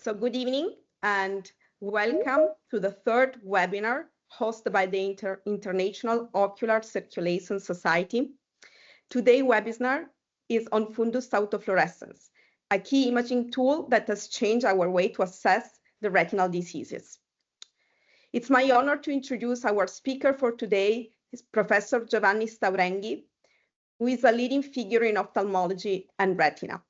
So good evening and welcome to the third webinar hosted by the International Ocular Circulation Society. Today's webinar is on fundus autofluorescence, a key imaging tool that has changed our way to assess the retinal diseases. It's my honor to introduce our speaker for today, Professor Giovanni Staurenghi, who is a leading figure in ophthalmology and retina.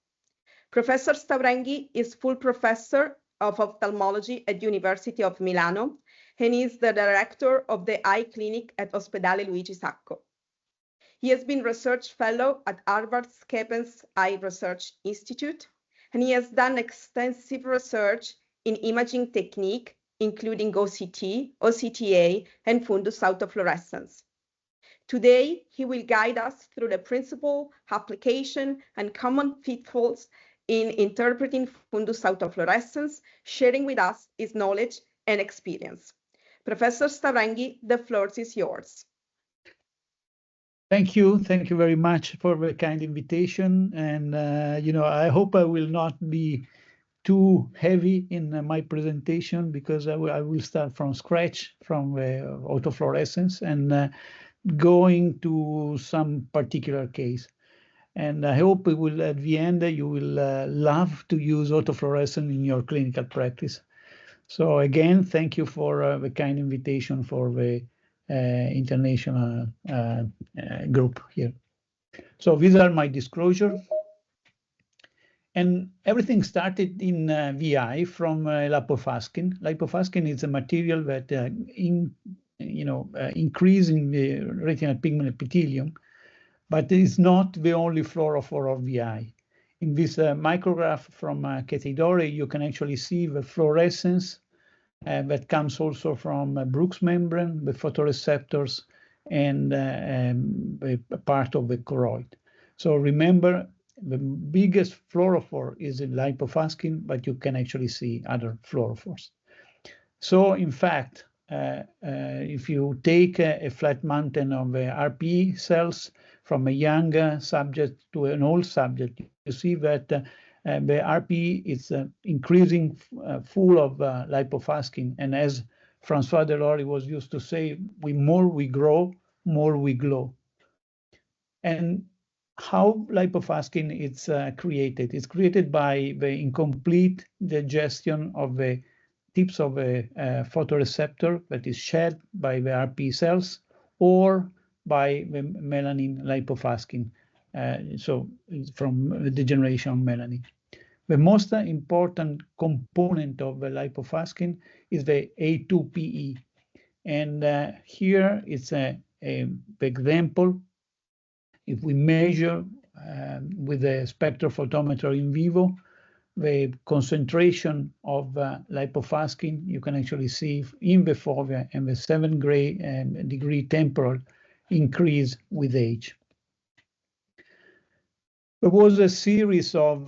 Professor Staurenghi is full professor of ophthalmology at University of Milano and is the director of the eye clinic at Ospedale Luigi Sacco. He has been research fellow at Harvard's Kepens Eye Research Institute, and he has done extensive research in imaging technique, including OCT, OCTA, and fundus autofluorescence. Today, he will guide us through the principle, application, and common pitfalls in interpreting fundus autofluorescence, sharing with us his knowledge and experience. Professor Staurenghi, the floor is yours. Thank you very much for the kind invitation. And, I hope I will not be too heavy in my presentation because I will start from scratch, from autofluorescence and going to some particular case. And I hope it will, at the end, you will love to use autofluorescence in your clinical practice. So again, thank you for the kind invitation for the international group here. So these are my disclosure. And everything started in VI from lipofuscin. Lipofuscin is a material that increasing the retinal pigment epithelium, but it is not the only fluorophore of the eye. In this micrograph from Catedore, you can actually see the fluorescence that comes also from Brooks membrane, the photoreceptors, and a part of the choroid. So remember, the biggest fluorophore is in lipofuscin, but you can actually see other fluorophores. So in fact, if you take a flat mountain of RPE cells from a young subject to an old subject, you see that the RPE is increasing full of lipofuscin. And as François Delory was used to say, more we grow, more we glow. And how lipofuscin is created? It's created by the incomplete digestion of the tips of a photoreceptor that is shed by the RP cells or by the melanin lipofuscin, so from the degeneration of melanin. The most important component of the lipofuscin is the A2PE. And here it's an example. If we measure with a spectrophotometer in vivo, the concentration of lipofuscin, you can actually see in the fovea and the 7 degree temporal increase with age. There was a series of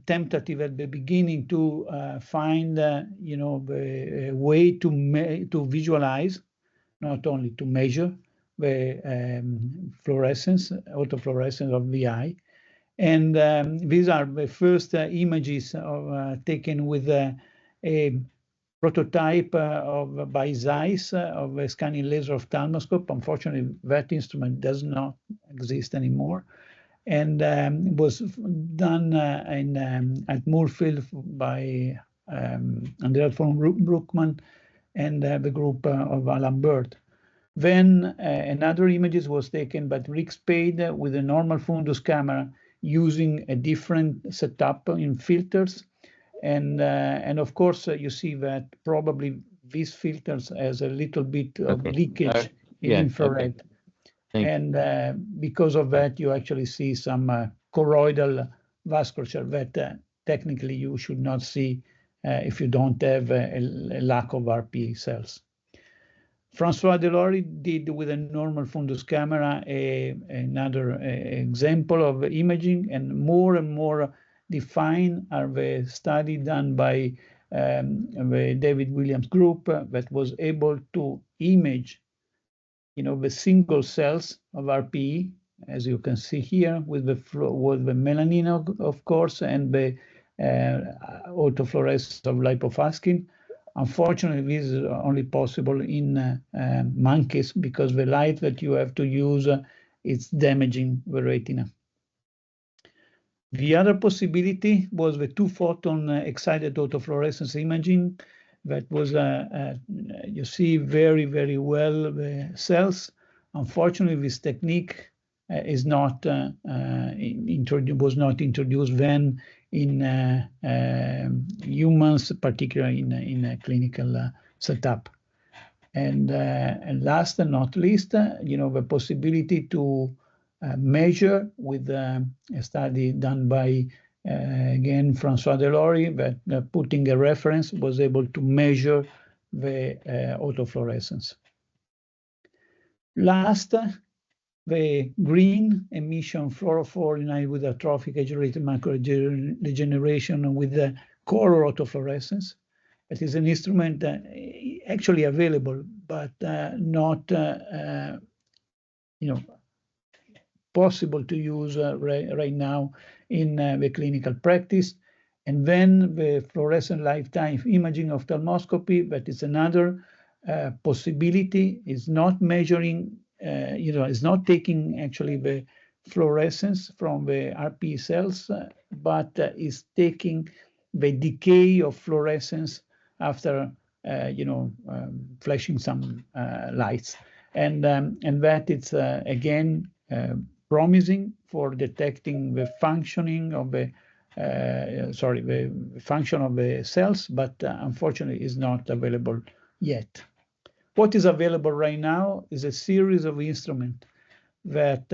tentative at the beginning to find, the way to visualize, not only to measure the fluorescence, autofluorescence of the eye. And these are the first images taken with a prototype by Zeiss of a scanning laser ophthalmoscope. Unfortunately, that instrument does not exist anymore. And was done at Moorfield by Andreas von Bruckmann and the group of Alan Bird. Then another images was taken by Rick Spade with a normal fundus camera using a different setup in filters. And of course, you see that probably these filters has a little bit of leakage in infrared. Okay. And because of that, you actually see some choroidal vasculature that technically you should not see if you don't have a lack of RP cells. François Delory did with a normal fundus camera another example of imaging, and more defined are the study done by the David Williams group that was able to image, the single cells of RPE, as you can see here, with the melanin, of course, and the autofluorescence of lipofuscin. Unfortunately, this is only possible in monkeys because the light that you have to use is damaging the retina. The other possibility was the 2-photon excited autofluorescence imaging. That was, you see very, very well the cells. Unfortunately, this technique was not introduced then in humans, particularly in a clinical setup. And last and not least, the possibility to measure with a study done by, again, François Delory, that putting a reference was able to measure the autofluorescence. Last, the green emission fluorophore united with atrophic age-related macular degeneration with the color autofluorescence. It is an instrument actually available, but not possible to use right now in the clinical practice. And then the fluorescent lifetime imaging ophthalmoscopy, that is another possibility, is not measuring, is not taking actually the fluorescence from the RP cells, but is taking the decay of fluorescence after, flashing some lights. And that it's, again, promising for detecting the functioning of the function of the cells, but unfortunately is not available yet. What is available right now is a series of instruments that,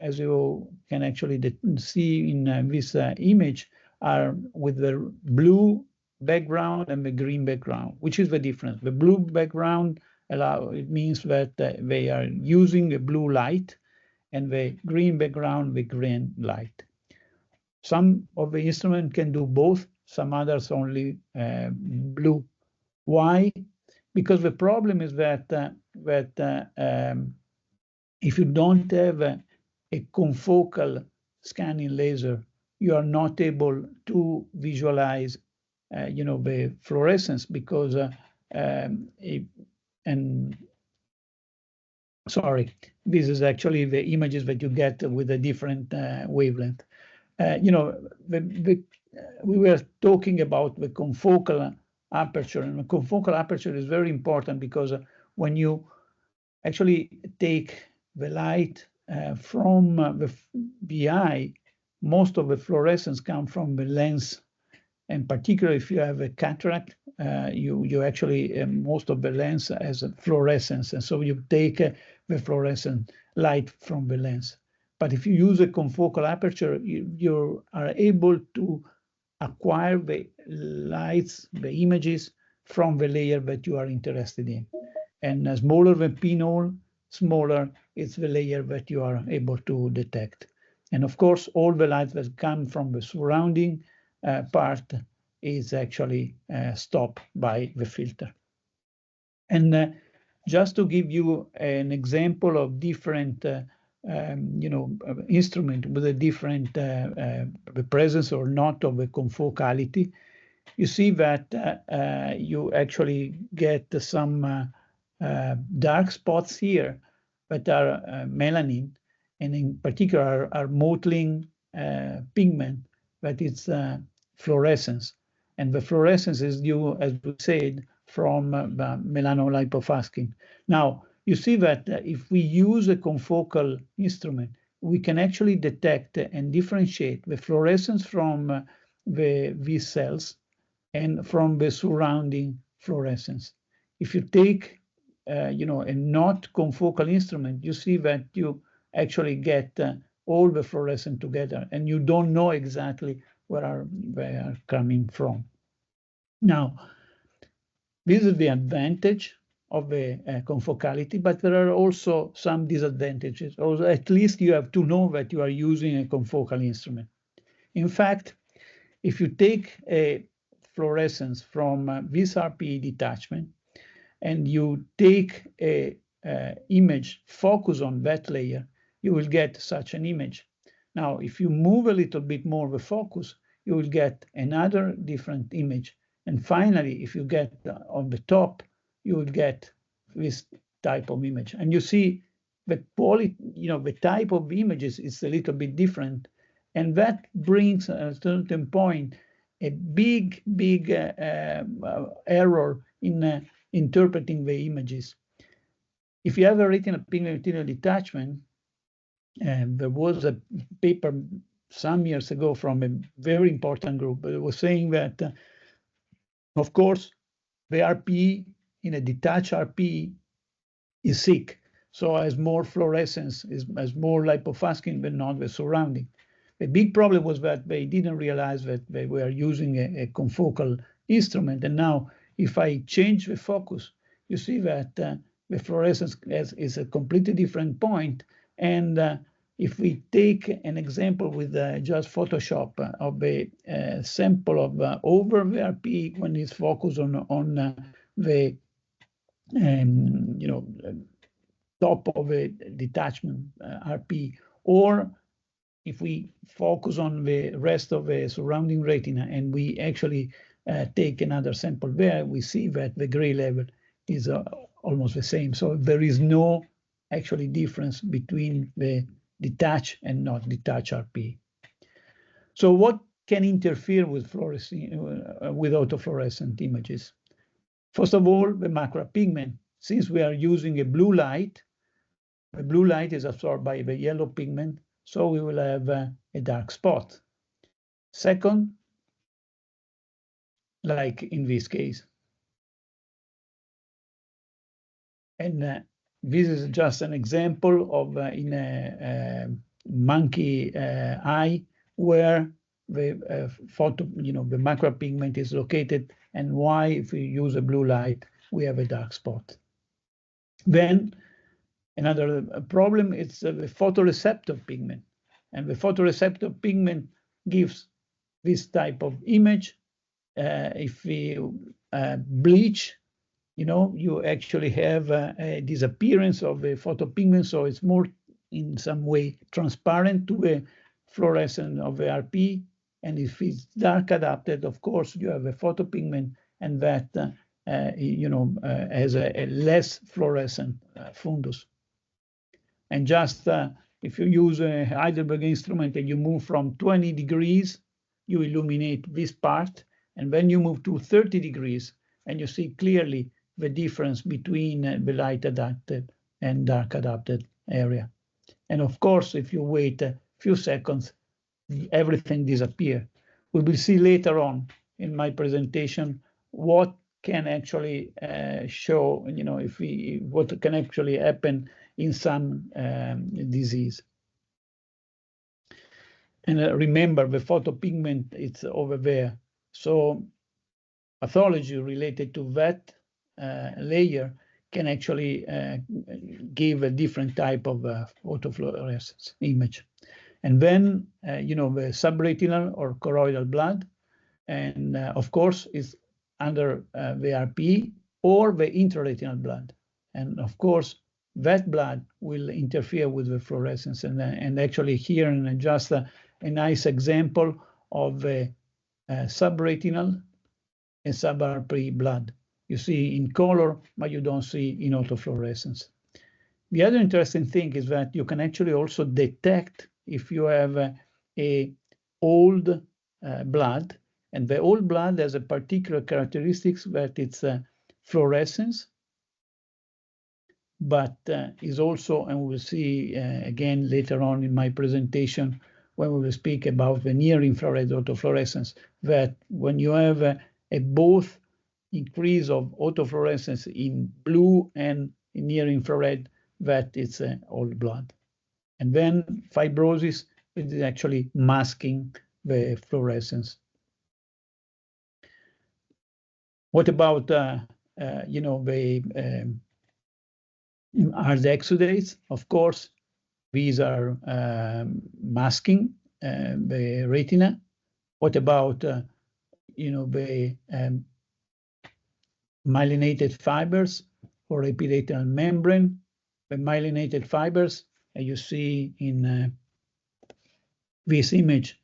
as you can actually see in this image, are with the blue background and the green background. Which is the difference? The blue background it means that they are using a blue light, and the green background, the green light. Some of the instruments can do both, some others only blue. Why? Because the problem is that if you don't have a confocal scanning laser, you are not able to visualize, the fluorescence because this is actually the images that you get with a different wavelength. We were talking about the confocal aperture, and the confocal aperture is very important because when you actually take the light from the eye, most of the fluorescence comes from the lens, and particularly if you have a cataract, you actually, most of the lens has a fluorescence, and so you take the fluorescent light from the lens. But if you use a confocal aperture, you are able to acquire the lights, the images from the layer that you are interested in. And smaller the pinhole, smaller it's the layer that you are able to detect. And of course, all the light that come from the surrounding part is actually stopped by the filter. And just to give you an example of different instrument with a different the presence or not of a confocality, you see that you actually get some dark spots here that are melanin, and in particular are mottling pigment that is fluorescence. And the fluorescence is due, as we said, from melanolipofuscin. Now, you see that if we use a confocal instrument, we can actually detect and differentiate the fluorescence from these cells and from the surrounding fluorescence. If you take, a not confocal instrument, you see that you actually get all the fluorescence together, and you don't know exactly where they are coming from. Now, this is the advantage of the confocality, but there are also some disadvantages. Or at least you have to know that you are using a confocal instrument. In fact, if you take a fluorescence from this RPE detachment and you take a image, focus on that layer, you will get such an image. Now, if you move a little bit more the focus, you will get another different image. And finally, if you get on the top, you will get this type of image. And you see the quality, the type of images is a little bit different. And that brings at a certain point a big error in interpreting the images. If you have a retinal pigment retinal detachment, there was a paper some years ago from a very important group, but it was saying that, of course, the RPE in a detached RPE is sick, so has more fluorescence, has more lipofuscin but not the surrounding. The big problem was that they didn't realize that they were using a confocal instrument, and now if I change the focus, you see that the fluorescence is a completely different point. And if we take an example with just Photoshop of a sample of over the RP when it's focused on the top of a detachment RP, or if we focus on the rest of the surrounding retina and we actually take another sample there, we see that the gray level is almost the same. So there is no actually difference between the detached and not detached RP. So what can interfere with autofluorescent images? First of all, the macro pigment. Since we are using a blue light, the blue light is absorbed by the yellow pigment, so we will have a dark spot. Second, like in this case. And this is just an example of in a monkey eye where the the macro pigment is located, and why, if we use a blue light, we have a dark spot. Then another problem is the photoreceptor pigment, and the photoreceptor pigment gives this type of image. If we bleach, you actually have a disappearance of the photopigment, so it's more in some way transparent to the fluorescence of the RP. And if it's dark adapted, of course, you have a photopigment, and that has a less fluorescent fundus. And just if you use a Heidelberg instrument and you move from 20 degrees, you illuminate this part, and then you move to 30 degrees, and you see clearly the difference between the light adapted and dark adapted area. And of course, if you wait a few seconds, everything disappears. We will see later on in my presentation what can actually show, what can actually happen in some disease. And remember, the photopigment, it's over there. So pathology related to that layer can actually give a different type of autofluorescence image. And then, the subretinal or choroidal blood, and of course, is under the RP or the intraretinal blood. And of course, that blood will interfere with the fluorescence. And actually here, in just a nice example of the subretinal and sub-RP blood. You see in color, but you don't see in autofluorescence. The other interesting thing is that you can actually also detect if you have a old blood, and the old blood has a particular characteristics that it's fluorescence, but is also, and we'll see again later on in my presentation when we will speak about the near-infrared autofluorescence, that when you have a both increase of autofluorescence in blue and in near-infrared, that it's old blood. And then fibrosis is actually masking the fluorescence. What about the hard exudates? Of course, these are masking the retina. What about the myelinated fibers or epiretinal membrane? The myelinated fibers, you see in this image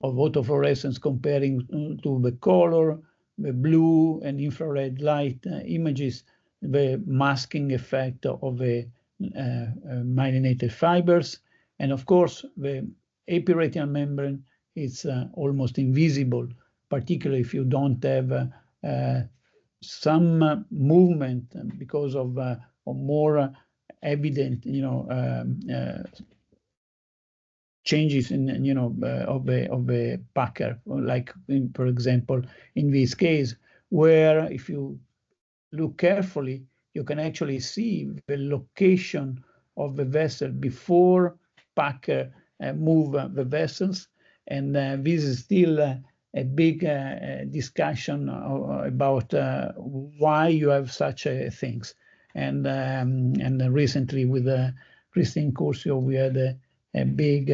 of autofluorescence comparing to the color, the blue and infrared light images, the masking effect of the myelinated fibers, and of course the epiretinal membrane is almost invisible, particularly if you don't have some movement because of more evident, changes in, of the Packer, like for example, in this case, where if you look carefully, you can actually see the location of the vessel before Packer move the vessels. And this is still a big discussion about why you have such things. And recently with Christine Curcio, we had a big,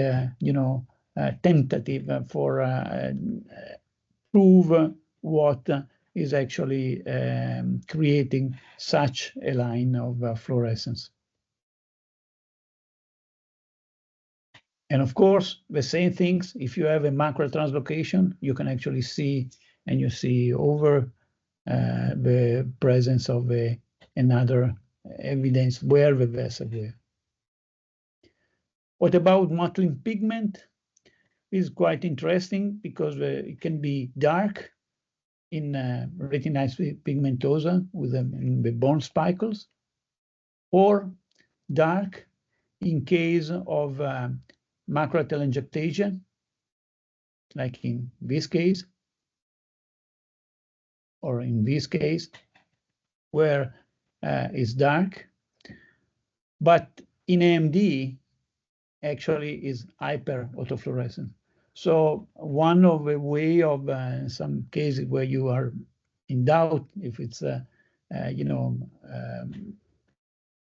tentative for prove what is actually creating such a line of fluorescence. And of course, the same things, if you have a macro translocation, you can actually see, and you see over the presence of another evidence where the vessel were. What about mottling pigment? It's quite interesting because it can be dark in retinitis pigmentosa with the bone spicules, or dark in case of macrotelangiectasia, like in this case, or in this case, where it's dark. But in AMD, actually is hyper autofluorescent. So one of the way of some cases where you are in doubt if it's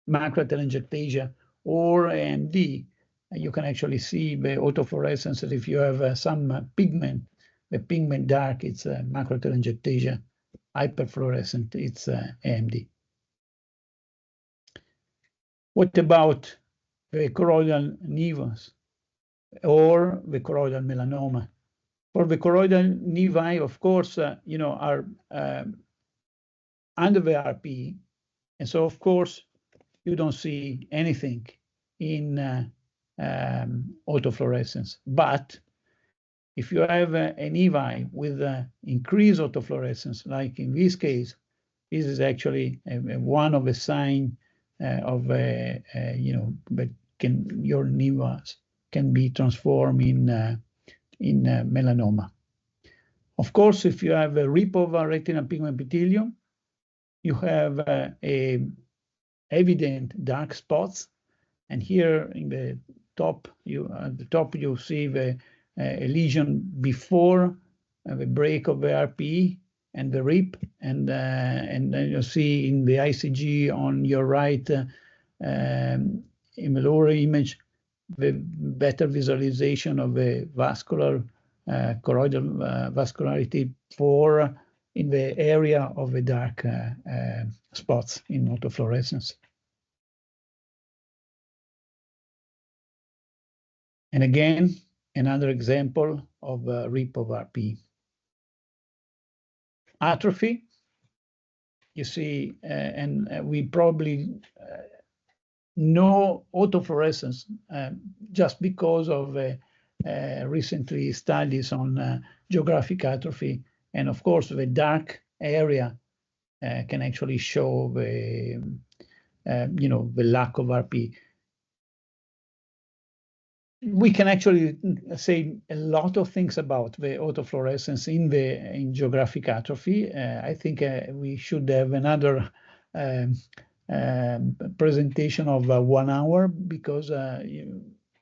macrotelangiectasia or AMD, you can actually see the autofluorescence. That if you have some pigment, the pigment dark, it's macrotelangiectasia. Hyperfluorescent, it's AMD. What about the choroidal nevus or the choroidal melanoma? For the choroidal nevi, of course, are under the RP, and so of course you don't see anything in autofluorescence. But if you have a nevi with increased autofluorescence, like in this case, this is actually one of the signs of but your nevus can be transformed in melanoma. Of course, if you have a rip of a retinal pigment epithelium, you have evident dark spots, and here in the top, at the top you see a lesion before the break of the RPE and the rip, and then you see in the ICG on your right, in the lower image, the better visualization of the vascular choroidal vascularity in the area of the dark spots in autofluorescence. And again, another example of rip of RP. Atrophy, you see, and we probably know autofluorescence just because of recently studies on geographic atrophy. And of course, the dark area can actually show the lack of RP. We can actually say a lot of things about the autofluorescence in geographic atrophy. I think we should have another presentation of 1 hour, because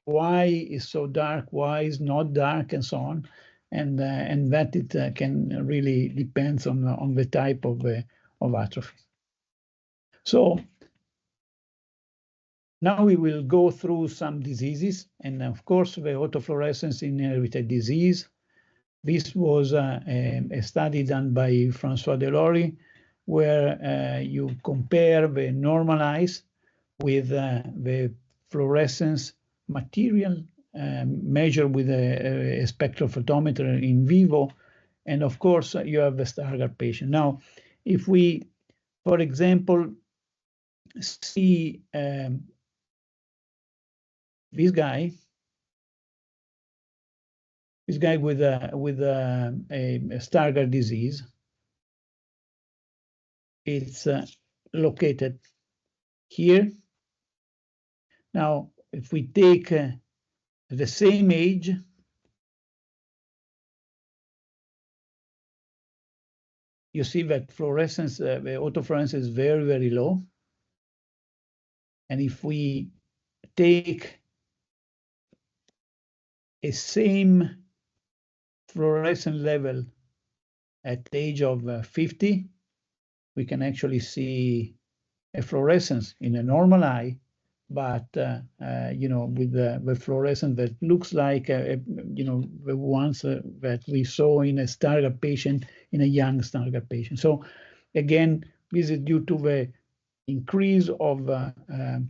why is so dark, why is not dark, and so on, and that it can really depends on the type of atrophy. So now we will go through some diseases, and of course the autofluorescence in inherited disease. This was a study done by Francois Delory, where you compare the normal eyes with the fluorescence material measured with a spectrophotometer in vivo. And of course, you have the Stargardt patient. Now, if we, for example, see this guy with a Stargardt disease, it's located here. Now, if we take the same age, you see that fluorescence, the autofluorescence is very, very low. And if we take a same fluorescent level at the age of 50, we can actually see a fluorescence in a normal eye, but you know, with the fluorescence that looks like you know, the ones that we saw in a Stargardt patient, in a young Stargardt patient. So again, this is due to the increase of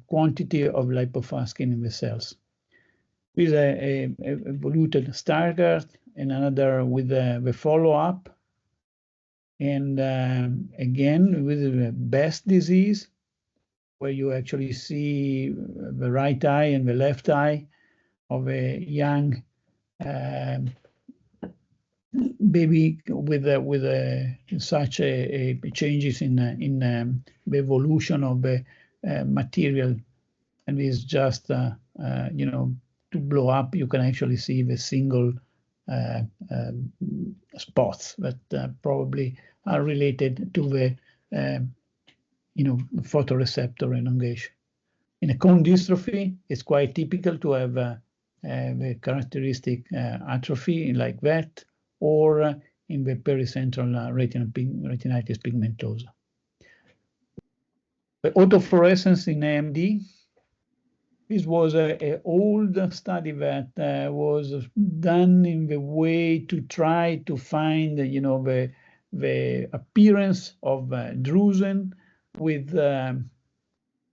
quantity of lipofuscin in the cells. With a evoluted Stargardt and another with the follow-up. And again, with the best disease, where you actually see the right eye and the left eye of a young baby with such a changes in the evolution of the material, and it's just you know, to blow up. You can actually see the single spots that probably are related to the you know, photoreceptor elongation. In a cone dystrophy, it's quite typical to have a characteristic atrophy like that, or in the pericentral retinitis pigmentosa. The autofluorescence in AMD, this was an old study that was done in the way to try to find, you know, the appearance of drusen with the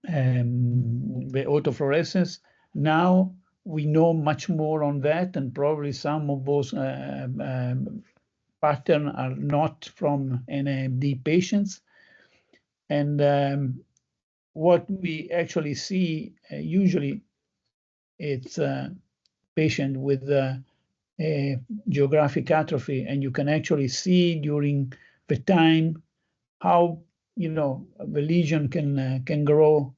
autofluorescence. Now we know much more on that, and probably some of those patterns are not from NAMD patients. And what we actually see usually, it's a patient with a geographic atrophy, and you can actually see during the time how, you know, the lesion can grow.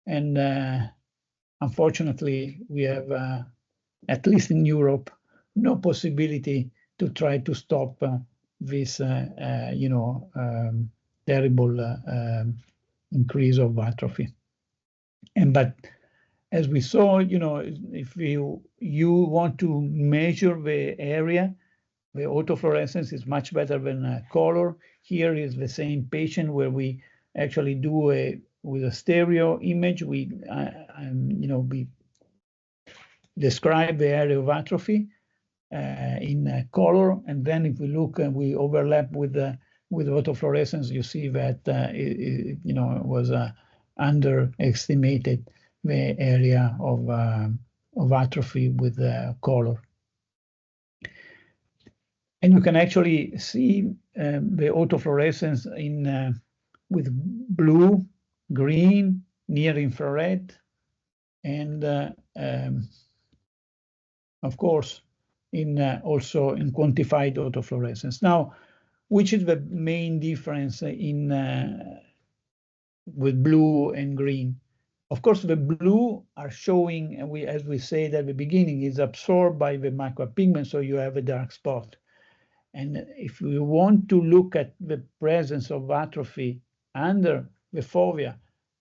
And unfortunately, we have, at least in Europe, no possibility to try to stop this, you know, terrible increase of atrophy. But as we saw, you know, if you want to measure the area, the autofluorescence is much better than color. Here is the same patient where we actually do with a stereo image. We, you know, we describe the area of atrophy in color, and then if we look and we overlap with autofluorescence, you see that you know, it was underestimated the area of atrophy with color. And you can actually see the autofluorescence in with blue, green, near infrared, and of course in also in quantified autofluorescence. Now, which is the main difference in with blue and green? Of course, the blue are showing, and as we said at the beginning, is absorbed by the macropigment, so you have a dark spot. And if we want to look at the presence of atrophy under the fovea,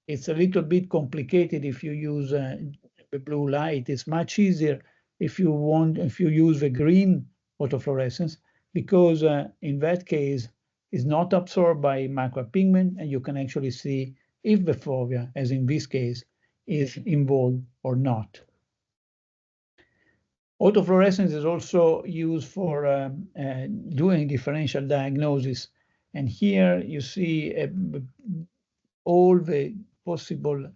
it's a little bit complicated if you use the blue light. It's much easier if you use the green autofluorescence, because in that case, it's not absorbed by macropigment, and you can actually see if the fovea, as in this case, is involved or not. Autofluorescence is also used for doing differential diagnosis. And here you see all the possible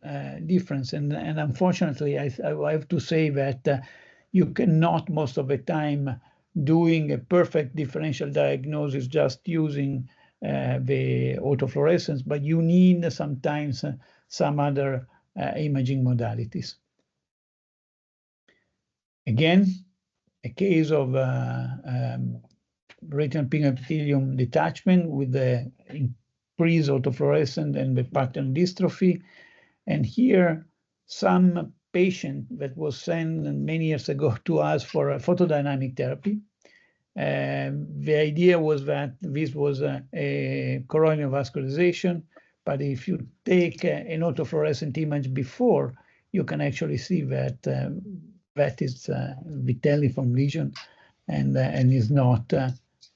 difference. And unfortunately, I have to say that You cannot most of the time doing a perfect differential diagnosis just using the autofluorescence, but you need sometimes some other imaging modalities. Again, a case of retinal pigment epithelium detachment with the increased autofluorescence and the pattern dystrophy. And here, some patient that was sent many years ago to us for a photodynamic therapy. The idea was that this was a coronial vascularization, but if you take an autofluorescent image before, you can actually see that that is vitelliform lesion and is not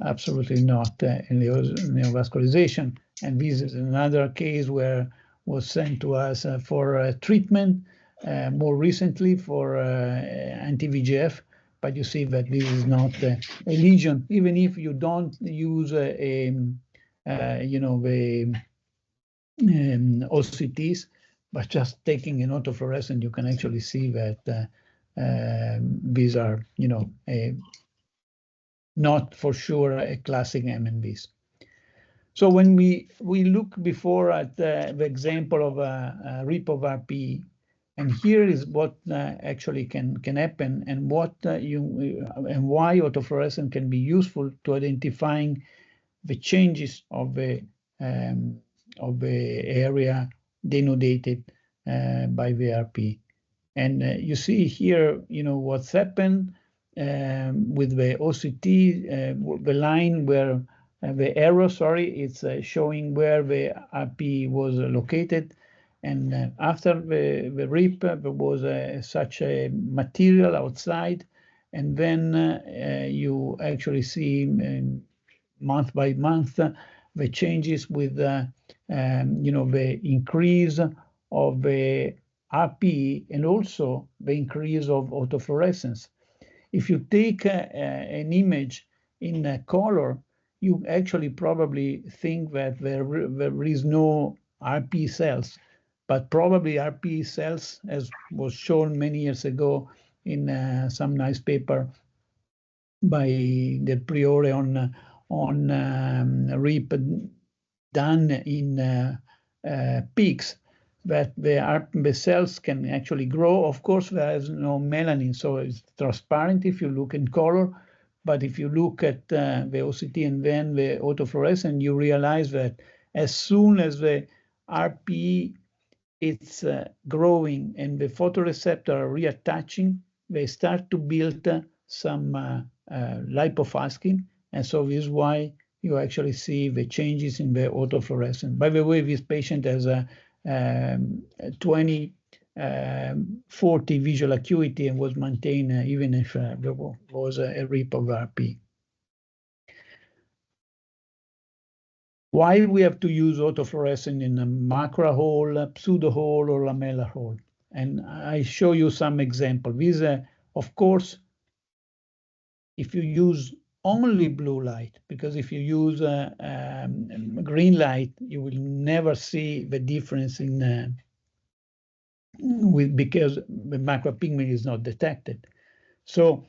absolutely not neovascularization. And this is another case where was sent to us for treatment more recently for anti-VEGF, but you see that this is not a lesion, even if you don't use OCTs, but just taking an autofluorescent, you can actually see that these are, not for sure a classic MNVs. So when we look before at the example of a RIP of RP, and here is what actually can happen, and what and why autofluorescence can be useful to identifying the changes of the area denoted by the RP. And you see here, what's happened with the OCT, the line where the arrow, it's showing where the RP was located. And after the RIP, there was such a material outside. And then you actually see month by month the changes with, the increase of the RP and also the increase of autofluorescence. If you take an image in color, you actually probably think that there is no RP cells, but probably RP cells, as was shown many years ago in some nice paper by Del Priore on RIP done in pigs, that the cells can actually grow. Of course, there is no melanin, so it's transparent if you look in color. But if you look at the OCT and then the autofluorescence, you realize that as soon as the RP is growing and the photoreceptor are reattaching, they start to build some lipofuscin. And so this is why you actually see the changes in the autofluorescence. By the way, this patient has a 20/40 visual acuity and was maintained even if there was a RIP of RP. Why we have to use autofluorescence in a macro hole, pseudo hole, or lamellar hole? And I show you some example. These, of course, if you use only blue light, because if you use green light, you will never see the difference in because the macropigment is not detected. So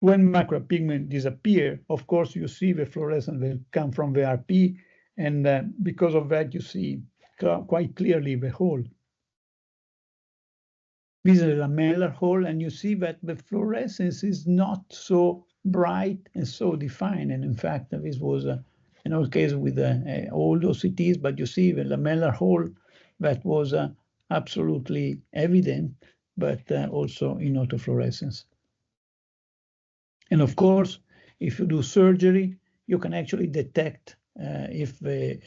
when macropigment disappear, of course, you see the fluorescence will come from the RP, and because of that, you see quite clearly the hole. This is a lamellar hole, and you see that the fluorescence is not so bright and so defined. And in fact, this was in our case with old OCTs, but you see the lamellar hole that was absolutely evident, but also in autofluorescence. And of course, if you do surgery, you can actually detect if the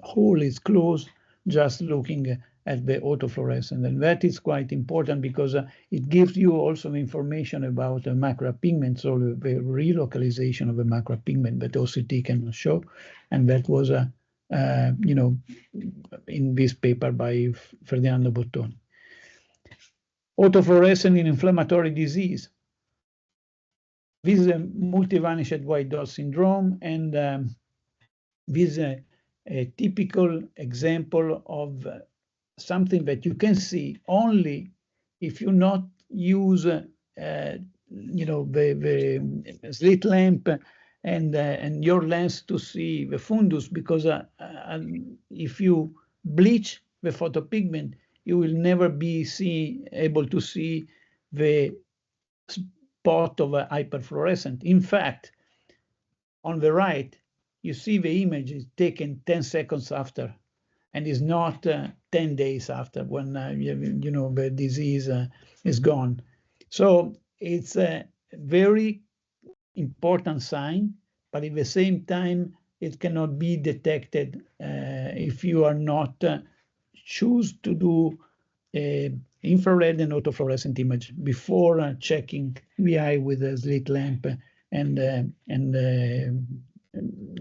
hole is closed just looking at the autofluorescence. And that is quite important because it gives you also information about the macropigment, so the relocalization of the macropigment that OCT cannot show. And that was, in this paper by Ferdinando Bottoni. Autofluorescence in inflammatory disease. This is a multi-vanished white dot syndrome, and this is a typical example of something that you can see only if you not use you know, the slit lamp and your lens to see the fundus, because if you bleach the photopigment, you will never be able to see the spot of a hyperfluorescent. In fact, on the right, you see the image is taken 10 seconds after, and is not 10 days after, when you know, the disease is gone. So it's a very important sign, but at the same time, it cannot be detected if you are not choose to do infrared and autofluorescent image before checking the eye with a slit lamp and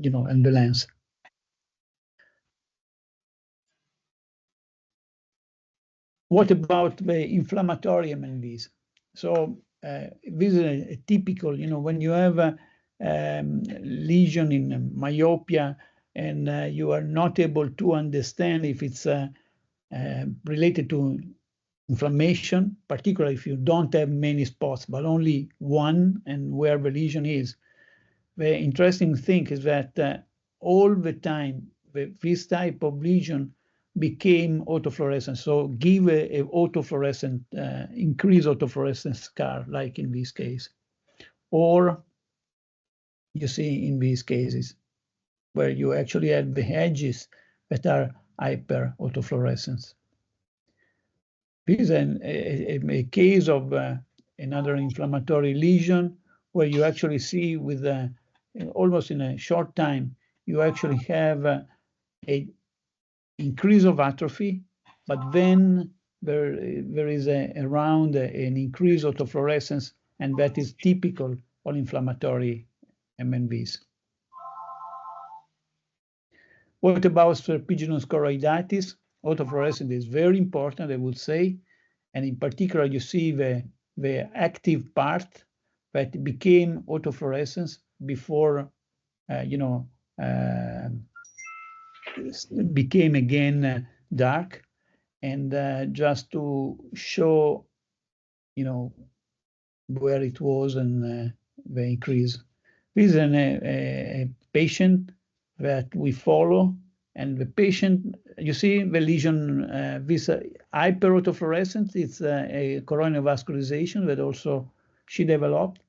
you know, and the lens. What about the inflammatory MNVs? So this is a typical, you know, when you have a lesion in myopia and you are not able to understand if it's related to inflammation, particularly if you don't have many spots, but only one and where the lesion is. The interesting thing is that all the time, this type of lesion became autofluorescent. So give a autofluorescent, increase autofluorescent scar, like in this case. Or you see in these cases, where you actually have the edges that are hyper autofluorescence. This is a case of another inflammatory lesion, where you actually see with almost in a short time, you actually have a increase of atrophy, but then there is around an increase autofluorescence, and that is typical of inflammatory MNVs. What about serpiginous choroiditis? Autofluorescence is very important, I would say, and in particular, you see the active part that became autofluorescence before, you know, became again dark. And just to show, you know, where it was and the increase. This is a patient that we follow, and the patient, you see the lesion, this hyperautofluorescence, it's a coronial vascularization that also she developed.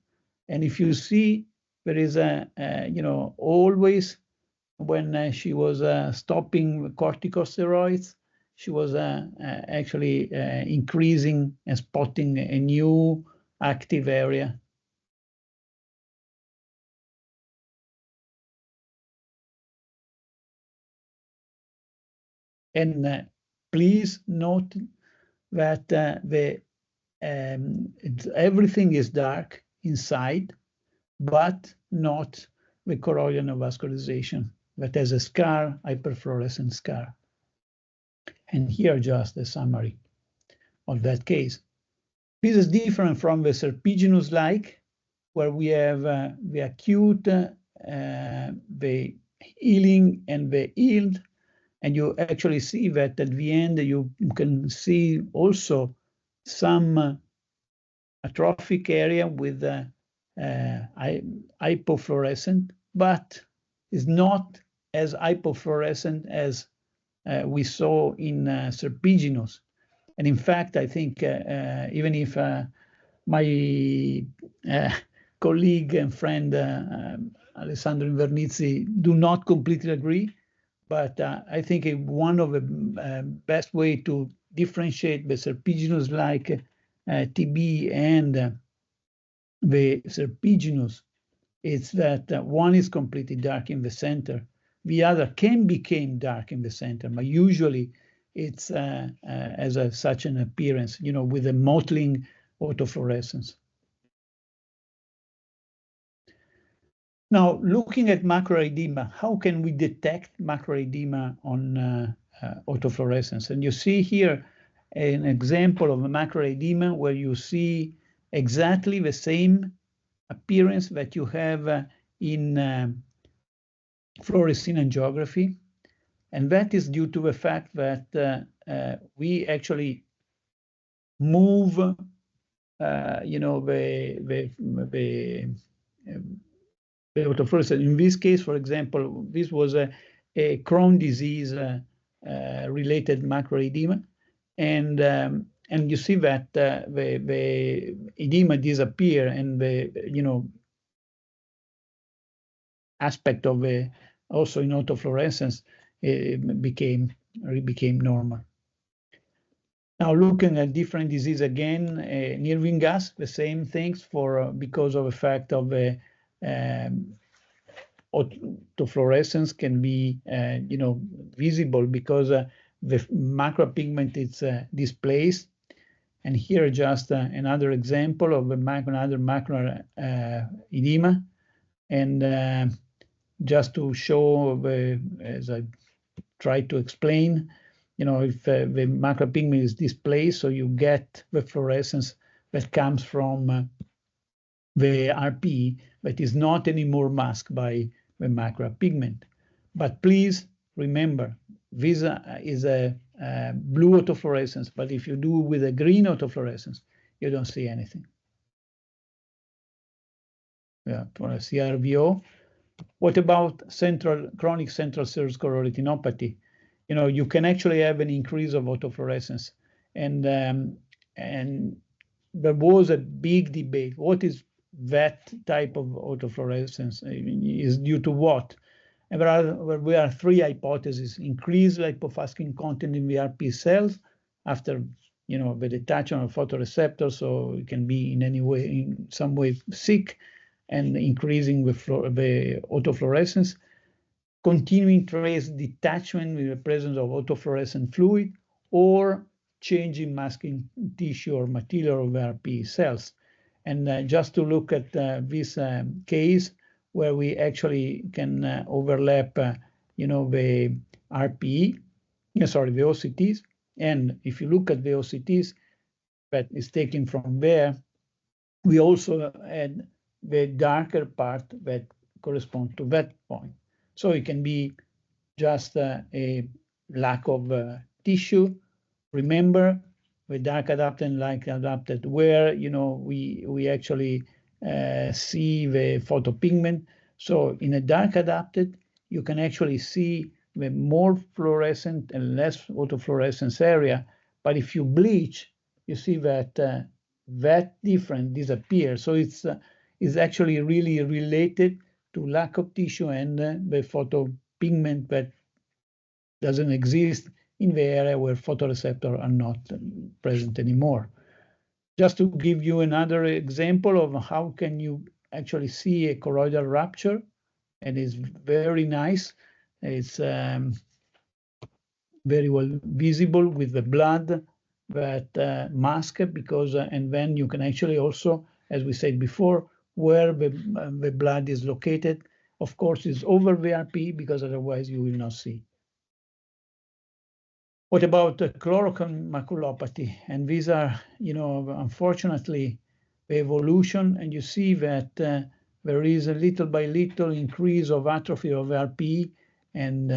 And if you see, there is you know, always when she was stopping corticosteroids, she was actually increasing and spotting a new active area. And please note that everything is dark inside, but not the coronial vascularization that has a scar, hyperfluorescent scar. And here just a summary of that case. This is different from the serpiginous-like, where we have the acute, the healing, and the healed. And you actually see that at the end, you can see also some atrophic area with hypofluorescent, but is not as hypofluorescent as we saw in serpiginous. And in fact, I think even if my colleague and friend Alessandro Invernizzi do not completely agree, but I think one of the best way to differentiate the serpiginous-like TB and the serpiginous is that one is completely dark in the center. The other can become dark in the center, but usually it's as such an appearance, you know, with a mottling autofluorescence. Now, looking at macular edema, how can we detect macular edema on autofluorescence? And you see here an example of a macular edema where you see exactly the same appearance that you have in fluorescein angiography. And that is due to the fact that we actually move you know, the autofluorescence. In this case, for example, this was a Crohn's disease related macroedema, and you see that the edema disappear, and the, you know, aspect of the also in autofluorescence became normal. Now, looking at different disease again, nervine gas, the same things for because of the fact of the autofluorescence can be you know, visible because the macropigment is displaced. And here just another example of another macular edema, and just to show as I tried to explain, you know, if the macropigment is displaced, so you get the fluorescence that comes from the RP, but is not anymore masked by the macropigment. But please remember, this is a blue autofluorescence, but if you do with a green autofluorescence, you don't see anything. Yeah, for a CRVO. What about chronic central surgical retinopathy? You know, you can actually have an increase of autofluorescence, and there was a big debate. What is that type of autofluorescence? Is due to what? And there are three hypotheses: increased lipofuscin content in the RP cells after, you know, the detachment of photoreceptors, so it can be in any way, in some way, sick, and increasing the autofluorescence, continuing trace detachment with the presence of autofluorescent fluid, or changing masking tissue or material of RP cells. And just to look at this case where we actually can overlap, you know, the RPE, sorry, the OCTs. And if you look at the OCTs that is taken from there, we also add the darker part that corresponds to that point. So it can be just a lack of tissue. Remember, the dark adapted and light adapted, where, you know, we actually see the photopigment. So in a dark adapted, you can actually see the more fluorescent and less autofluorescence area. But if you bleach, you see that that difference disappears. So it's actually really related to lack of tissue and the photopigment that doesn't exist in the area where photoreceptors are not present anymore. Just to give you another example of how can you actually see a choroidal rupture, and it's very nice. It's very well visible with the blood that mask, because and then you can actually also, as we said before, where the blood is located, of course, is over the RP, because otherwise you will not see. What about chloroquine maculopathy? And these are, you know, unfortunately, the evolution, and you see that there is a little by little increase of atrophy of RP, and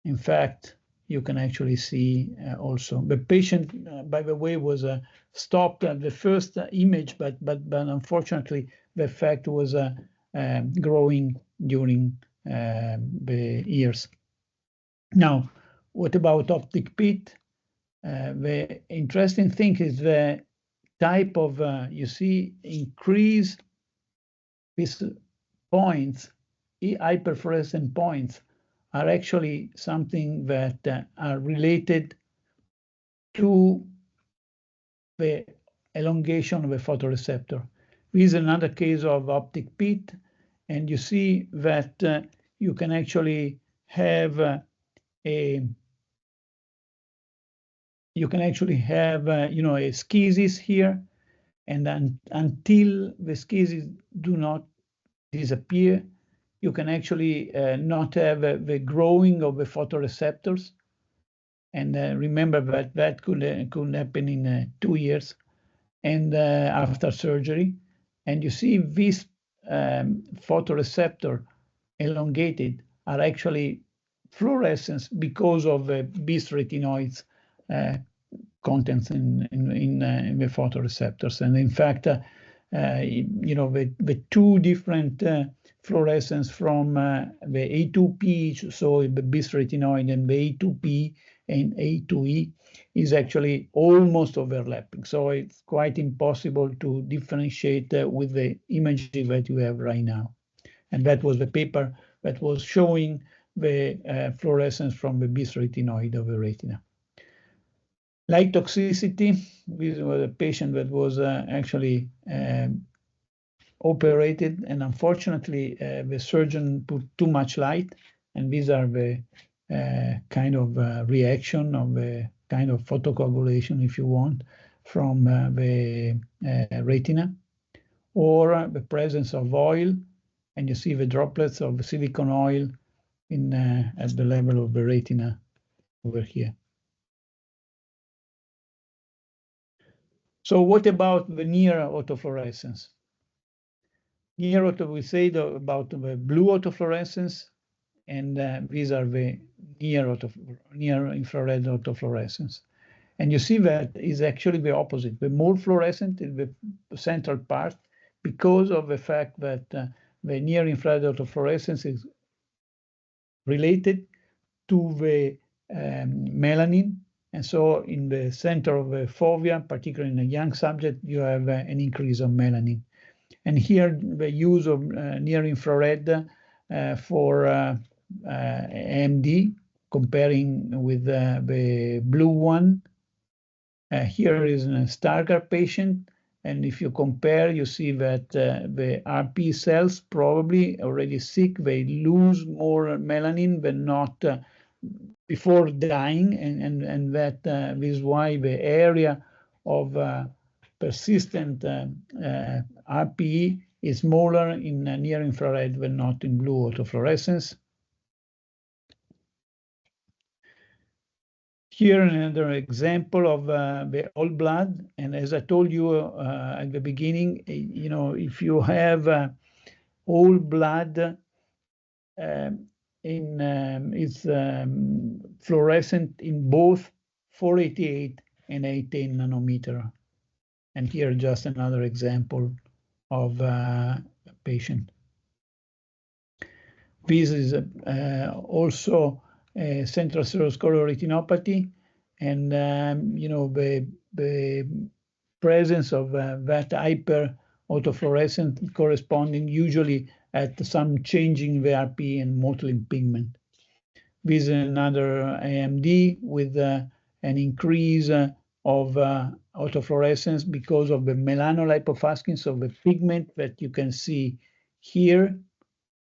in fact, you can actually see also the patient, by the way, was stopped at the first image, but unfortunately, the effect was growing during the years. Now, what about optic pit? The interesting thing is the type of, you see, increase these points, hyperfluorescent points, are actually something that are related to the elongation of a photoreceptor. This is another case of optic pit, and you see that you can actually have you know, a schisis here, and then until the schisis do not disappear, you can actually not have the growing of the photoreceptors. And remember that could happen in 2 years, and after surgery. And you see this photoreceptor elongated are actually fluorescence because of bis retinoids contents in the photoreceptors. And in fact, the two different fluorescence from the A2P, so the bisretinoid, and the A2P and A2E is actually almost overlapping. So it's quite impossible to differentiate with the imaging that you have right now. And that was the paper that was showing the fluorescence from the bisretinoid of the retina. Light toxicity, this was a patient that was actually operated, and unfortunately the surgeon put too much light, and these are the kind of reaction of the kind of photocoagulation, if you want, from the retina, or the presence of oil, and you see the droplets of silicone oil in at the level of the retina over here. So what about the near autofluorescence? Near we said about the blue autofluorescence, and these are the near infrared autofluorescence. And you see that is actually the opposite. The more fluorescent in the central part, because of the fact that the near infrared autofluorescence is related to the melanin. And so in the center of the fovea, particularly in a young subject, you have an increase of melanin. And here the use of near infrared for AMD, comparing with the blue one. Here is a Stargardt patient, and if you compare, you see that the RP cells probably already sick, they lose more melanin than not before dying, and that is why the area of persistent RPE is smaller in near infrared than not in blue autofluorescence. Here another example of the whole blood, and as I told you at the beginning, if you have whole blood, it's fluorescent in both 488 and 810 nanometer. And here just another example of a patient. This is also central cerebrospinal retinopathy, and the presence of that hyper autofluorescent corresponding usually at some changing VRP and mottling pigment. This is another AMD with an increase of autofluorescence because of the melanolipofuscin. So the pigment that you can see here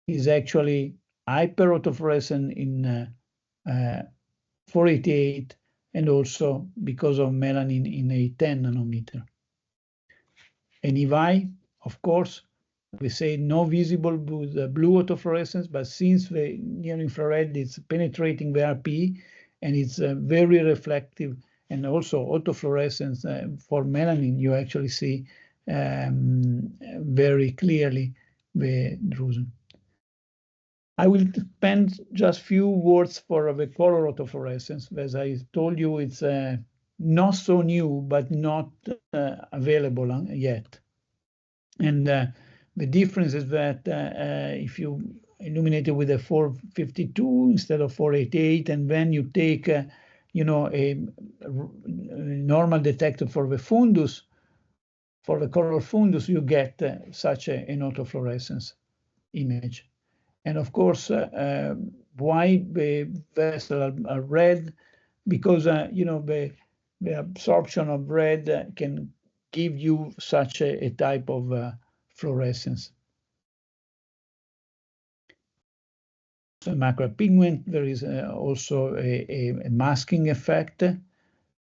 is actually hyper autofluorescent in 488, and also because of melanin in 810 nanometer. And EVI, of course, we say no visible blue autofluorescence, but since the near infrared is penetrating the RPE and it's very reflective, and also autofluorescence for melanin, you actually see very clearly the drusen. I will spend just few words for the color autofluorescence. As I told you, it's not so new, but not available yet. And the difference is that if you illuminate it with a 452 instead of 488, and then you take a normal detector for the fundus, for the color fundus, you get such an autofluorescence image. And of course, why the vessels are red? Because the absorption of red can give you such a type of fluorescence. So macropigment, there is also a masking effect.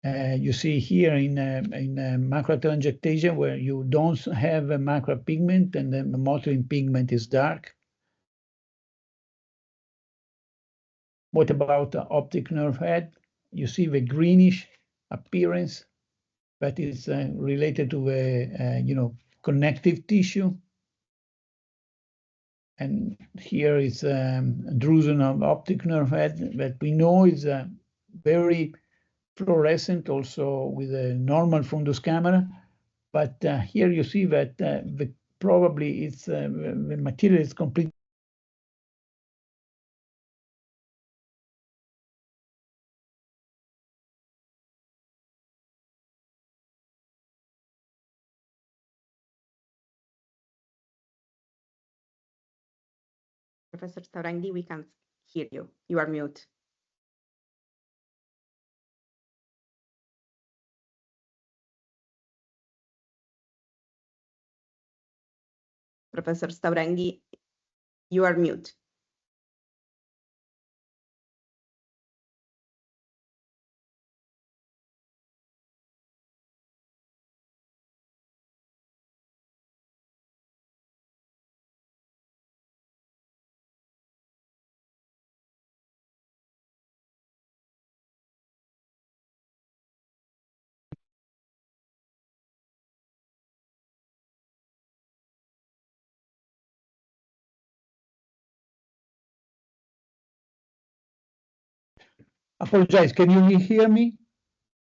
You see here in macrotelangiectasia, where you don't have a macropigment and then the mottling pigment is dark. What about the optic nerve head? You see the greenish appearance that is related to the connective tissue. And here is a drusen of optic nerve head that we know is very fluorescent also with a normal fundus camera. But here you see that probably it's the material is completely. Professor Staurenghi, we can't hear you. You are mute. Professor Staurenghi, you are mute. Apologize. Can you hear me?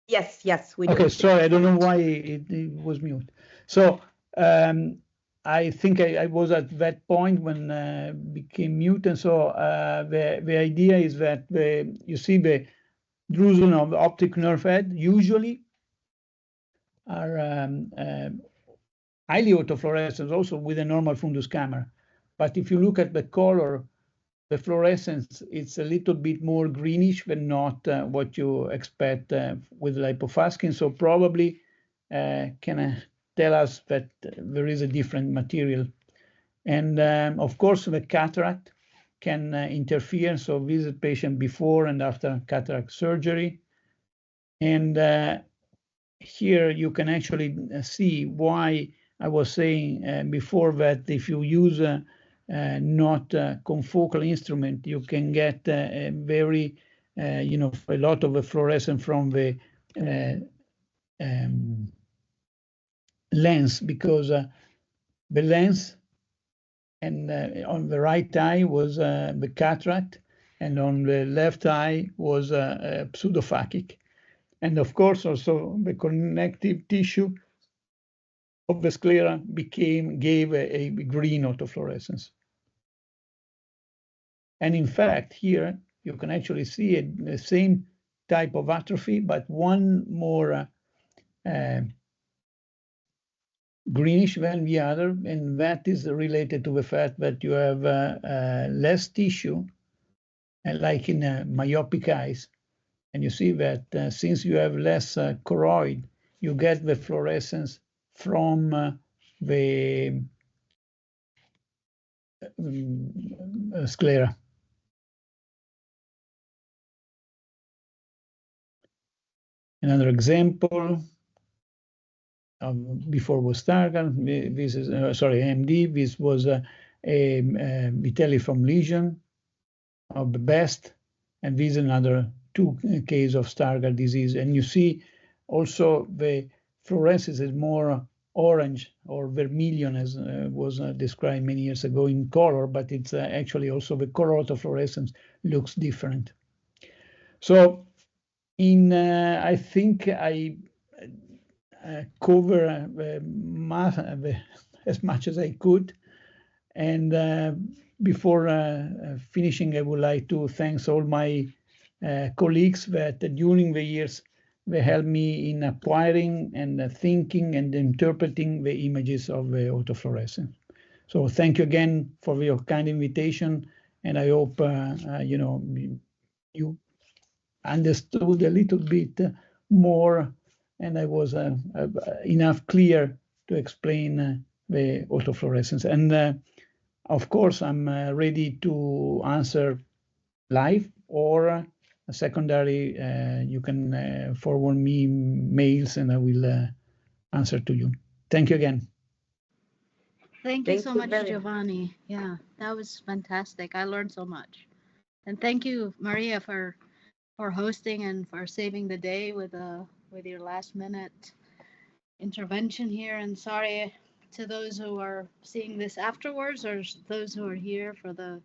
Yes, yes, we do. Okay, sorry, I don't know why it was mute. So I think I was at that point when became mute, and so the idea is that you see the drusen of the optic nerve head usually are highly autofluorescent, also with a normal fundus camera. But if you look at the color, the fluorescence, it's a little bit more greenish than not what you expect with lipofuscin. So probably can tell us that there is a different material. And of course, the cataract can interfere. So visit patient before and after cataract surgery. And here you can actually see why I was saying before that if you use not a confocal instrument, you can get a very, a lot of the fluorescence from the lens, because the lens and on the right eye was the cataract, and on the left eye was pseudophakic. And of course, also the connective tissue of the sclera gave a green autofluorescence. And in fact, here you can actually see the same type of atrophy, but one more greenish than the other, and that is related to the fact that you have less tissue, like in myopic eyes. And you see that since you have less choroid, you get the fluorescence from the sclera. Another example before was Stargardt. This is AMD. This was a vitelliform lesion of the best, and this is another 2 cases of Stargardt disease. And you see also the fluorescence is more orange or vermilion, as was described many years ago in color, but it's actually also the color autofluorescence looks different. So I think I cover as much as I could. And before finishing, I would like to thank all my colleagues that during the years, they helped me in acquiring and thinking and interpreting the images of the autofluorescence. So thank you again for your kind invitation, and I hope you understood a little bit more, and I was enough clear to explain the autofluorescence. And of course, I'm ready to answer live or secondary. You can forward me mails and I will answer to you. Thank you again. Thank you so much, Giovanni. Yeah, that was fantastic. I learned so much. And thank you, Maria, for hosting and for saving the day with your last minute intervention here. And sorry to those who are seeing this afterwards or those who are here for the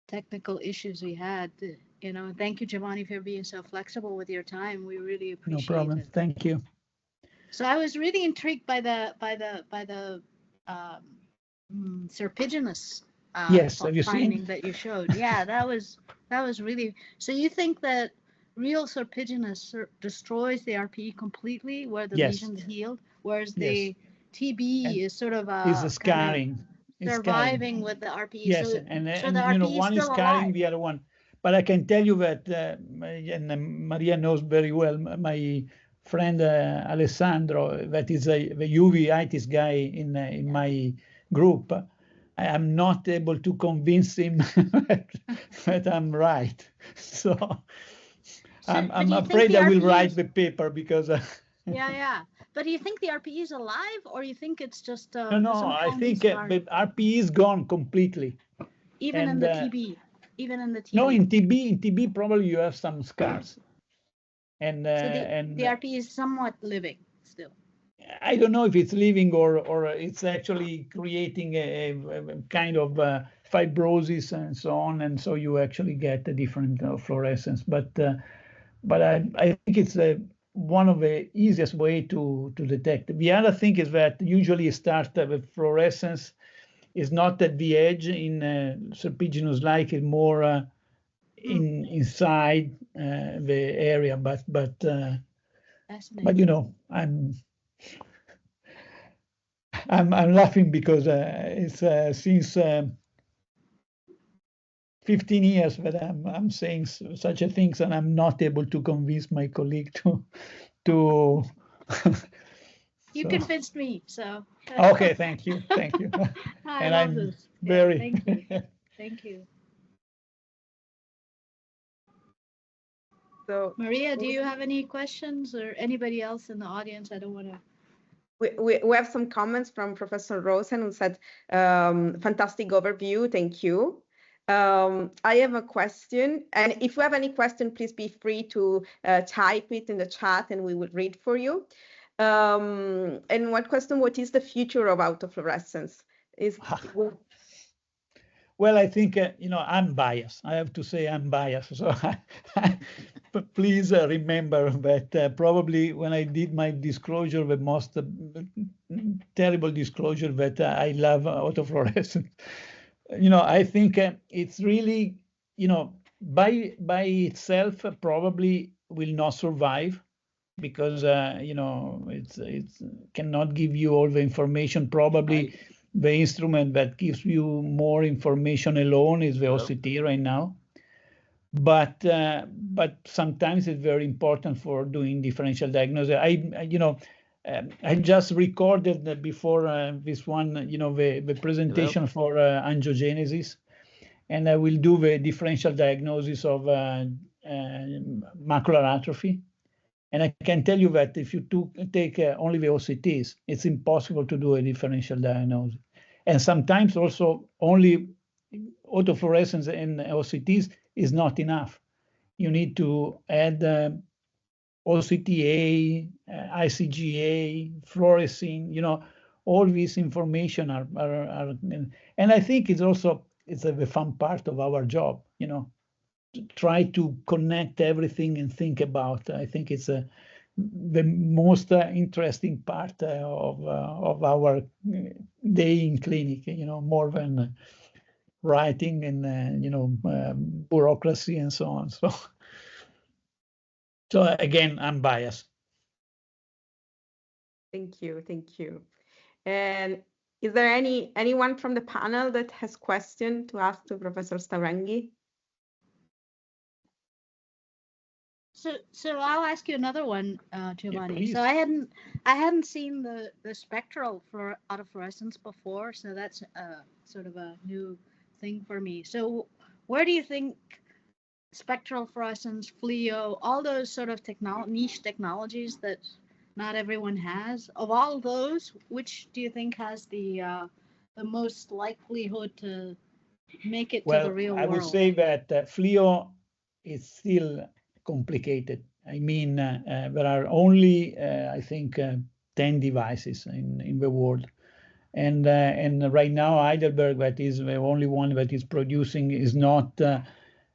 technical issues we had. you know, thank you, Giovanni, for being so flexible with your time. We really appreciate No problem. it. Thank you. So I was really intrigued by the serpiginous Yes, have you finding seen? that you showed. Yeah, that was really. So you think that real serpiginous destroys the RPE completely, where the Yes. lesion's healed, whereas Yes. the TB And is sort of Is kind scarring. of surviving with the RPE. Yes, So and the RPE you know, is one is still carrying alive. the other one. But I can tell you that, and Maria knows very well, my friend Alessandro, that is the uveitis guy in my group. I am not able to convince him that I'm right. So I'm afraid I will write the paper because. Yeah. But do you think the RPE is alive, or you think it's just No, I think the RPE is gone completely. Even in the TB. Even in the TB. No, in TB probably you have some scars. And so the RPE is somewhat living still. I don't know if it's living or it's actually creating a kind of fibrosis and so on, and so you actually get a different fluorescence. But I think it's one of the easiest way to detect. The other thing is that usually you start with fluorescence is not at the edge in serpiginous like, it's more inside the area, but you know, I'm laughing because it's since 15 years that I'm saying such a things, and I'm not able to convince my colleague to. You convinced me, so. Okay, thank you. I love this. Very. Thank you. Thank you. So, Maria, do you have any questions, or anybody else in the audience? I don't want to. We have some comments from Professor Rosen, who said, fantastic overview, thank you. I have a question, and if you have any question, please be free to type it in the chat and we will read for you. And one question, what is the future of autofluorescence? Well, I think, you know, I'm biased. I have to say I'm biased. So but please remember that probably when I did my disclosure, the most terrible disclosure that I love autofluorescence. You know, I think it's really, you know, by itself probably will not survive because, you know, it's cannot give you all the information. Probably the instrument that gives you more information alone is the OCT right now. But sometimes it's very important for doing differential diagnosis. I just recorded before this one, you know, the presentation for angiogenesis, and I will do the differential diagnosis of macular atrophy. And I can tell you that if you take only the OCTs, it's impossible to do a differential diagnosis. And sometimes also only autofluorescence and OCTs is not enough. You need to add OCTA, ICGA, fluorescein, you know, all these information are and I think it's also, it's the fun part of our job, you know, to try to connect everything and think about. I think it's the most interesting part of our day in clinic, you know, more than writing and, you know, bureaucracy and so on. So again, I'm biased. Thank you. And is there anyone from the panel that has question to ask to Professor Staurenghi? So I'll ask you another one, Giovanni. Yeah, so I hadn't seen the spectral for autofluorescence before, so that's sort of a new thing for me. So where do you think spectral fluorescence, FLIO, all those sort of niche technologies that not everyone has, of all those, which do you think has the most likelihood to make it to the real world? I would say that FLIO is still complicated. I mean, there are only, I think, 10 devices in the world. And right now, Heidelberg, that is the only one that is producing, is not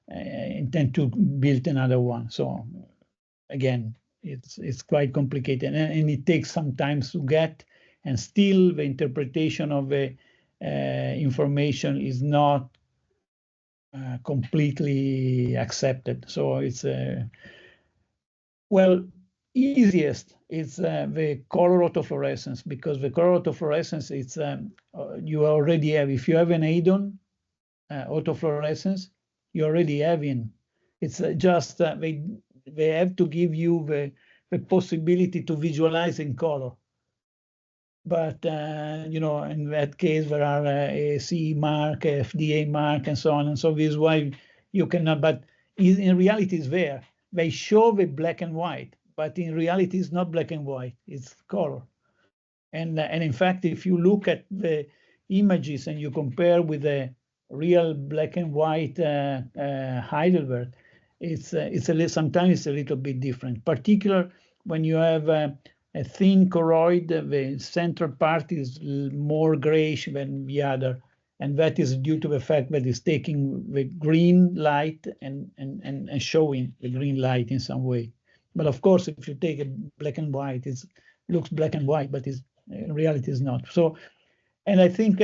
intend to build another one. So again, it's quite complicated, and it takes some time to get, and still the interpretation of the information is not completely accepted. So it's well, easiest is the color autofluorescence, because the color autofluorescence, it's you already have, if you have an ADON autofluorescence, you already have in. It's just they have to give you the possibility to visualize in color. But you know, in that case, there are a CE mark, a FDA mark, and so on. And so this is why you cannot. But in reality, it's there. They show the black and white, but in reality, it's not black and white. It's color. And in fact, if you look at the images and you compare with the real black and white Heidelberg, sometimes it's a little bit different. Particular when you have a thin choroid, the central part is more grayish than the other, and that is due to the fact that it's taking the green light and showing the green light in some way. But of course, if you take a black and white, it looks black and white, but in reality is not. So, and I think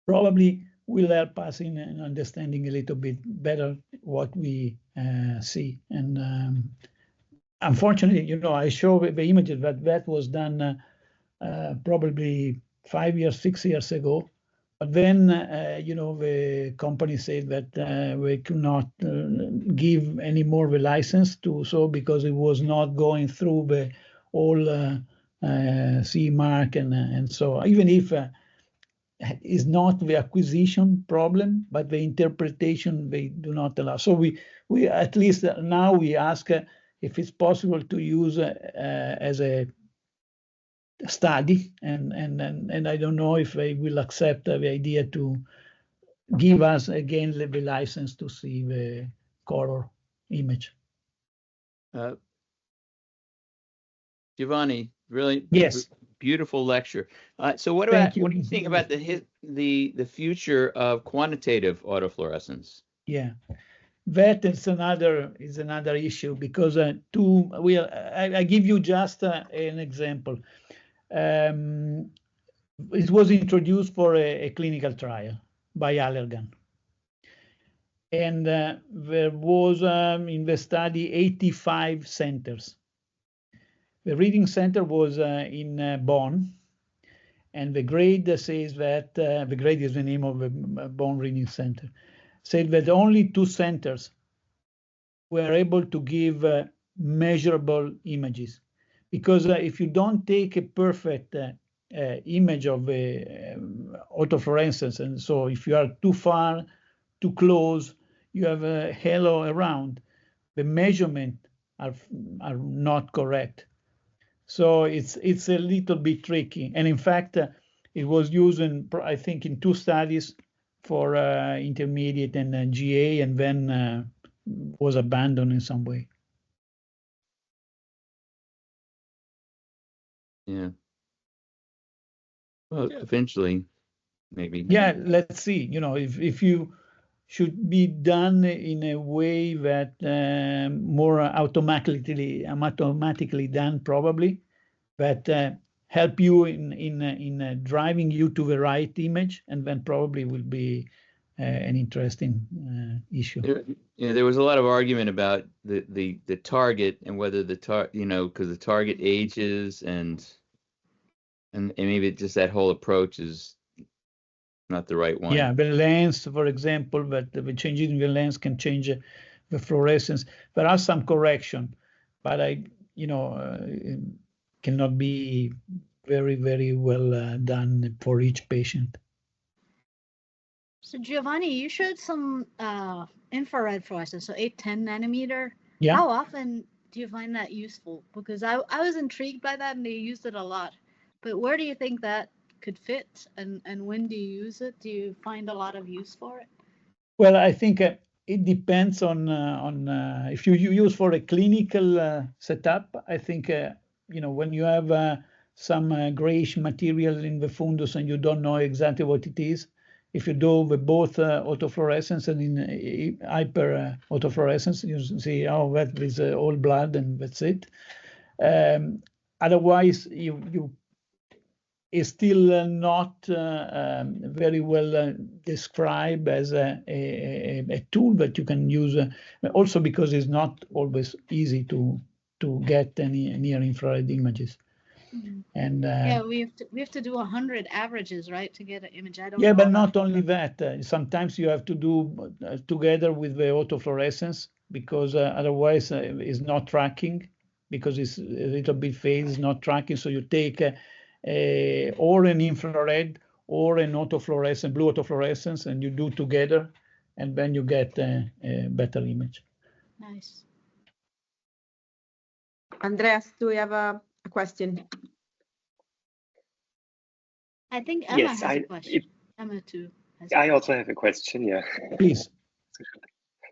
probably will help us in understanding a little bit better what we see. And unfortunately, you know, I show the images that was done probably 5 years, 6 years ago. But then, you know, the company said that we could not give any more the license to, so because it was not going through the all CE mark and so, even if is not the acquisition problem, but the interpretation they do not allow. So we at least now we ask if it's possible to use as a study, and I don't know if they will accept the idea to give us again the license to see the color image. Giovanni, really, yes, beautiful lecture. So what about what do you think about the future of quantitative autofluorescence? Yeah, that is another issue, because I give you just an example. It was introduced for a clinical trial by Allergan, and there was in the study 85 centers. The reading center was in Bonn, and the grade says that the grade is the name of the Bonn reading center, said that only 2 centers were able to give measurable images, because if you don't take a perfect image of the autofluorescence, and so if you are too far, too close, you have a halo around, the measurement are not correct. So it's a little bit tricky. And in fact, it was used I think in 2 studies for intermediate and GA, and then was abandoned in some way. Yeah. Well, eventually, maybe. Yeah, let's see. You know, if you should be done in a way that more automatically done, probably, that help you in driving you to the right image, and then probably will be an interesting issue. There was a lot of argument about the target and whether the because the target ages and maybe just that whole approach is not the right one. Yeah, the lens, for example, but the changes in the lens can change the fluorescence. There are some correction, but cannot be very, very well done for each patient. So Giovanni, you showed some infrared fluorescence, so 8-10 nanometer. Yeah. How often do you find that useful? Because I was intrigued by that, and they used it a lot. But where do you think that could fit, and when do you use it? Do you find a lot of use for it? Well, I think it depends on if you use for a clinical setup. I think when you have some grayish material in the fundus and you don't know exactly what it is, if you do with both autofluorescence and in hyper autofluorescence, you see, oh, that is all blood and that's it. Otherwise, it's still not very well described as a tool that you can use, also because it's not always easy to get any near infrared images. Mm-hmm. And yeah, we have to do 100 averages, right, to get an image. I don't yeah, know but not only that. Sometimes you have to do together with the autofluorescence, because otherwise it's not tracking, because it's a little bit phase, not tracking. So you take or an infrared or an autofluorescence, blue autofluorescence, and you do together, and then you get a better image. Nice. Andreas, do you have a question? I think Emma Yes, has a question. Emma too. I also have a question, yeah. Please.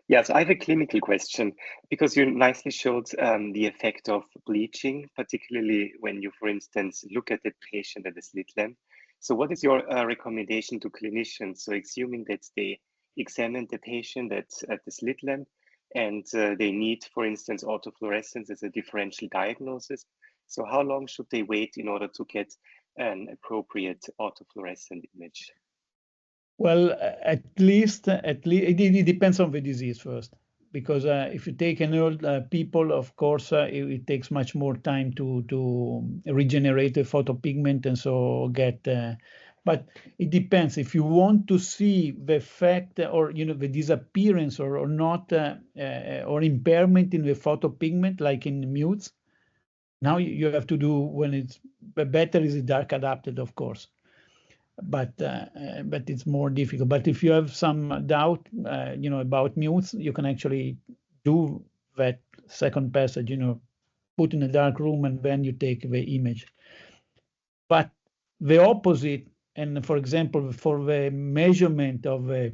Yes, I have a clinical question, because you nicely showed the effect of bleaching, particularly when you, for instance, look at the patient at the slit lamp. So what is your recommendation to clinicians? So assuming that they examine the patient at the slit lamp and they need, for instance, autofluorescence as a differential diagnosis. So how long should they wait in order to get an appropriate autofluorescent image? Well, at least it depends on the disease first, because if you take an old people, of course, it takes much more time to regenerate the photopigment and so get. But it depends. If you want to see the effect or the disappearance or not or impairment in the photopigment, like in mutes, now you have to do when it's better is dark adapted, of course. But it's more difficult. But if you have some doubt, about mutes, you can actually do that second passage, put in a dark room and then you take the image. But the opposite, and for example, for the measurement of the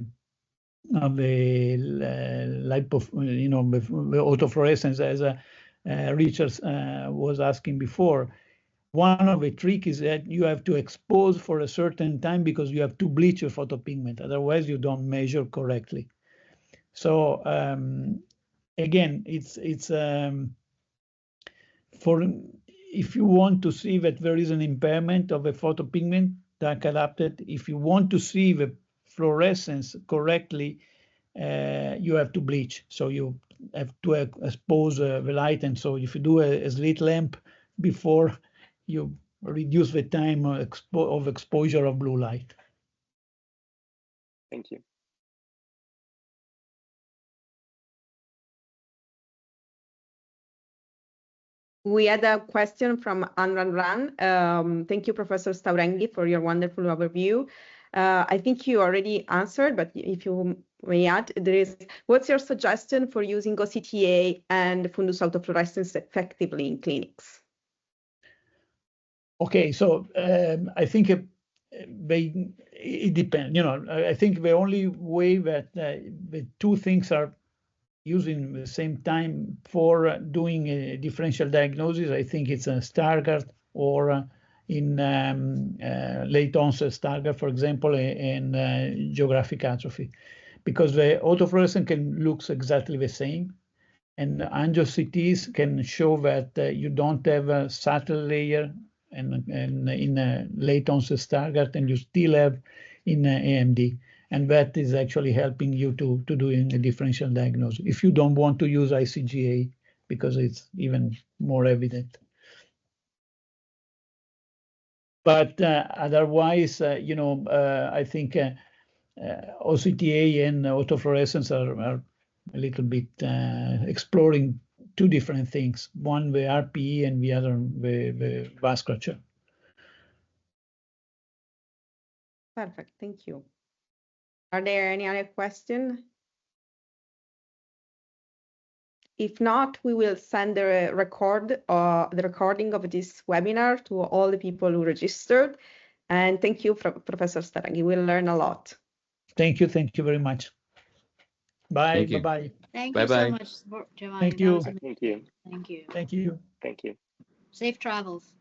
autofluorescence, as Richard was asking before. One of the tricks is that you have to expose for a certain time because you have to bleach your photopigment. Otherwise, you don't measure correctly. So again, it's for if you want to see that there is an impairment of a photopigment, dark adapted. If you want to see the fluorescence correctly, you have to bleach. So you have to expose the light, and so if you do a slit lamp before, you reduce the time of exposure of blue light. Thank you. We had a question from Anran. Thank you, Professor Staurenghi, for your wonderful overview. I think you already answered, but if you may add, what's your suggestion for using OCTA and fundus autofluorescence effectively in clinics? Okay, so I think it depends. I think the only way that the two things are using the same time for doing a differential diagnosis, I think it's a Stargardt or in late onset Stargardt, for example, in geographic atrophy, because the autofluorescence looks exactly the same. And angio-CTs can show that you don't have a subtle layer and in a late onset Stargardt, and you still have in AMD. And that is actually helping you to doing a differential diagnosis. If you don't want to use ICGA, because it's even more evident. But otherwise, I think OCTA and autofluorescence are a little bit exploring two different things. One, the RPE, and the other, the vasculature. Perfect, thank you. Are there any other questions? If not, we will send the recording of this webinar to all the people who registered. And thank you, Professor Staurenghi. We'll learn a lot. Thank you very much. Bye. Thank you. Bye. Thank you so much, Giovanni. Thank you. Thank you. Thank you. Thank you. Thank you. Safe travels.